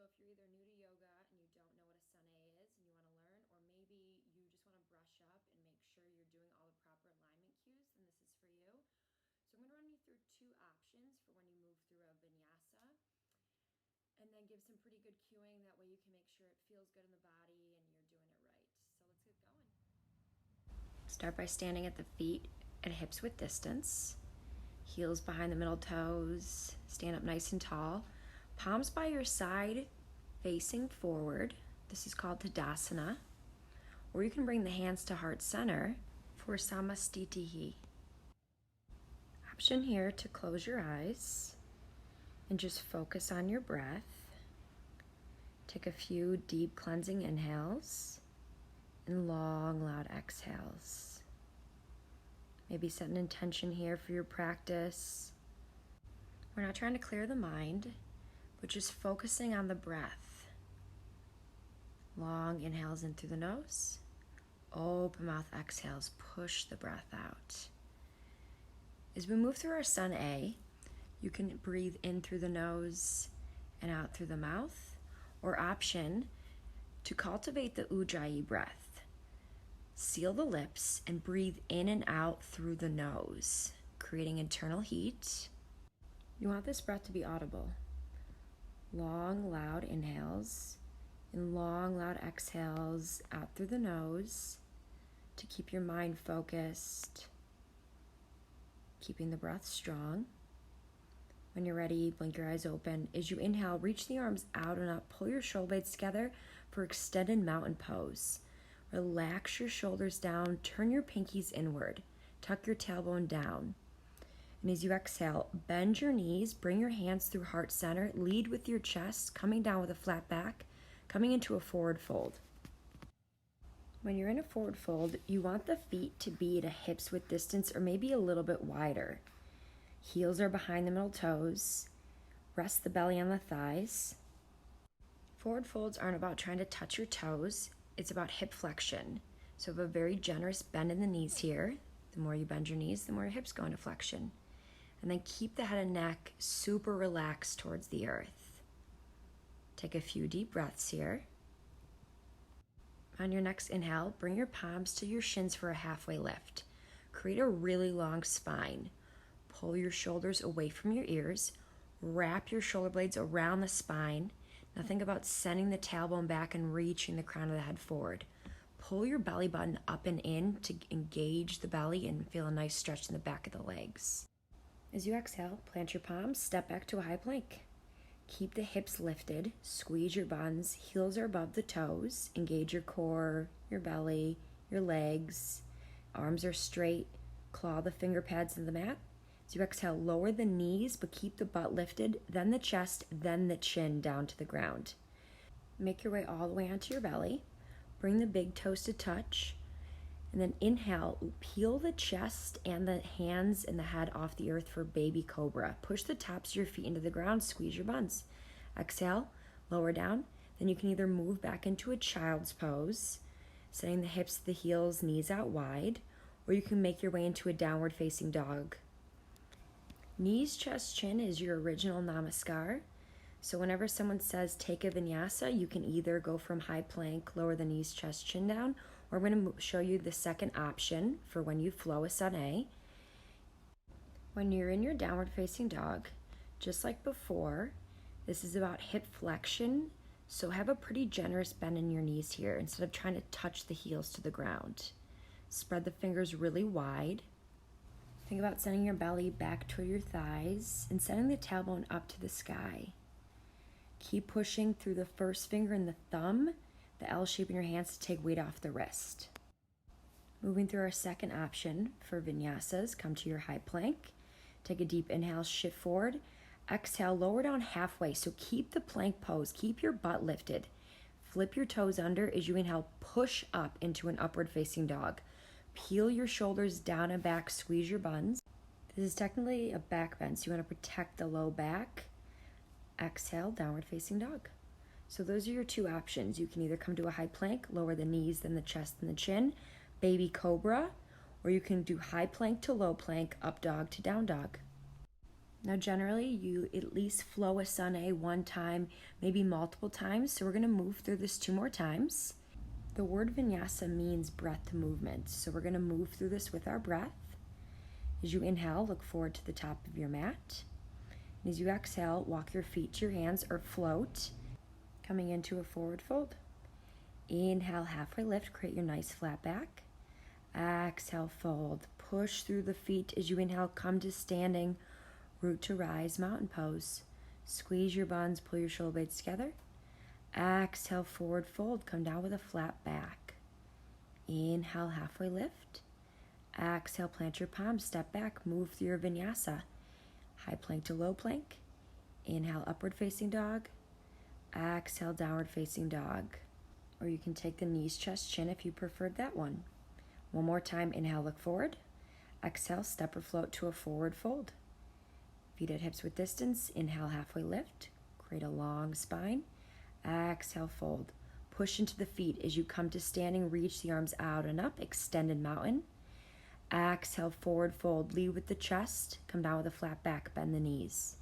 So if you're either new to yoga and you don't know what a sun A is and you want to learn, or maybe you just want to brush up and make sure you're doing all the proper alignment cues, then this is for you. So I'm going to run you through two options for when you move through a vinyasa, and then give some pretty good cueing. That way you can make sure it feels good in the body and you're doing it right. So let's get going. Start by standing at the feet at hips width distance. Heels behind the middle toes. Stand up nice and tall. Palms by your side facing forward. This is called Tadasana. Or you can bring the hands to heart center for Samastitihi. Option here to close your eyes and just focus on your breath. Take a few deep cleansing inhales and long, loud exhales. Maybe set an intention here for your practice. We're not trying to clear the mind, but just focusing on the breath. Long inhales in through the nose. Open mouth exhales, push the breath out. As we move through our Sun A, you can breathe in through the nose and out through the mouth, or option to cultivate the Ujjayi breath. Seal the lips and breathe in and out through the nose, creating internal heat. You want this breath to be audible. Long, loud inhales and long, loud exhales out through the nose to keep your mind focused, keeping the breath strong. When you're ready, blink your eyes open. As you inhale, reach the arms out and up. Pull your shoulder blades together for extended mountain pose. Relax your shoulders down. Turn your pinkies inward. Tuck your tailbone down. And as you exhale, bend your knees. Bring your hands through heart center. Lead with your chest, coming down with a flat back, coming into a forward fold. When you're in a forward fold, you want the feet to be at a hips width distance or maybe a little bit wider. Heels are behind the middle toes. Rest the belly on the thighs. Forward folds aren't about trying to touch your toes. It's about hip flexion. So have a very generous bend in the knees here. The more you bend your knees, the more your hips go into flexion. And then keep the head and neck super relaxed towards the earth. Take a few deep breaths here. On your next inhale, bring your palms to your shins for a halfway lift. Create a really long spine. Pull your shoulders away from your ears. Wrap your shoulder blades around the spine. Now think about sending the tailbone back and reaching the crown of the head forward. Pull your belly button up and in to engage the belly and feel a nice stretch in the back of the legs. As you exhale, plant your palms, step back to a high plank. Keep the hips lifted, squeeze your buns, heels are above the toes, engage your core, your belly, your legs. Arms are straight, claw the finger pads in the mat. As you exhale, lower the knees, but keep the butt lifted, then the chest, then the chin down to the ground. Make your way all the way onto your belly. Bring the big toes to touch. And then inhale, peel the chest and the hands and the head off the earth for baby cobra. Push the tops of your feet into the ground, squeeze your buns. Exhale, lower down. Then you can either move back into a child's pose, setting the hips to the heels, knees out wide, or you can make your way into a downward facing dog. Knees, chest, chin is your original namaskar. So whenever someone says take a vinyasa, you can either go from high plank, lower the knees, chest, chin down, or I'm going to show you the second option for when you flow a Sun A. When you're in your downward facing dog, just like before, this is about hip flexion. So have a pretty generous bend in your knees here instead of trying to touch the heels to the ground. Spread the fingers really wide. Think about sending your belly back toward your thighs and sending the tailbone up to the sky. Keep pushing through the first finger and the thumb, the L shape in your hands to take weight off the wrist. Moving through our second option for vinyasas, come to your high plank. Take a deep inhale, shift forward. Exhale, lower down halfway. So keep the plank pose, keep your butt lifted. Flip your toes under as you inhale, push up into an upward facing dog. Peel your shoulders down and back, squeeze your buns. This is technically a back bend, so you want to protect the low back. Exhale, downward facing dog. So those are your two options. You can either come to a high plank, lower the knees, then the chest and the chin, baby cobra, or you can do high plank to low plank, up dog to down dog. Now generally you at least flow a sun A one time, maybe multiple times, so we're going to move through this 2 more times. The word vinyasa means breath movement, so we're going to move through this with our breath. As you inhale, look forward to the top of your mat. And as you exhale, walk your feet to your hands or float, coming into a forward fold. Inhale, halfway lift, create your nice flat back. Exhale, fold. Push through the feet as you inhale, come to standing, root to rise, mountain pose. Squeeze your buns, pull your shoulder blades together. Exhale, forward fold, come down with a flat back. Inhale, halfway lift. Exhale, plant your palms, step back, move through your vinyasa. High plank to low plank. Inhale, upward facing dog. Exhale, downward facing dog. Or you can take the knees, chest, chin if you preferred that one. One more time, inhale, look forward. Exhale, step or float to a forward fold. Feet at hips with distance. Inhale, halfway lift. Create a long spine. Exhale, fold. Push into the feet as you come to standing. Reach the arms out and up. Extended mountain. Exhale, forward fold. Lead with the chest. Come down with a flat back. Bend the knees.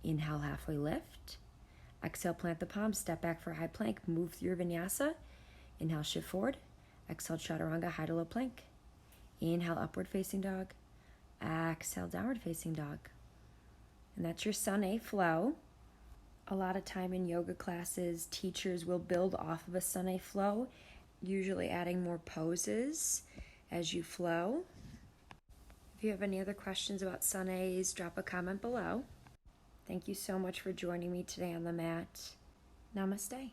Inhale, halfway lift. Exhale, plant the palms. Step back for high plank. Move through your vinyasa. Inhale, shift forward. Exhale, chaturanga, high to low plank. Inhale, upward facing dog. Exhale, downward facing dog. And that's your Sun A flow. A lot of time in yoga classes, teachers will build off of a Sun A flow, usually adding more poses as you flow. If you have any other questions about Sun A's, drop a comment below. Thank you so much for joining me today on the mat. Namaste.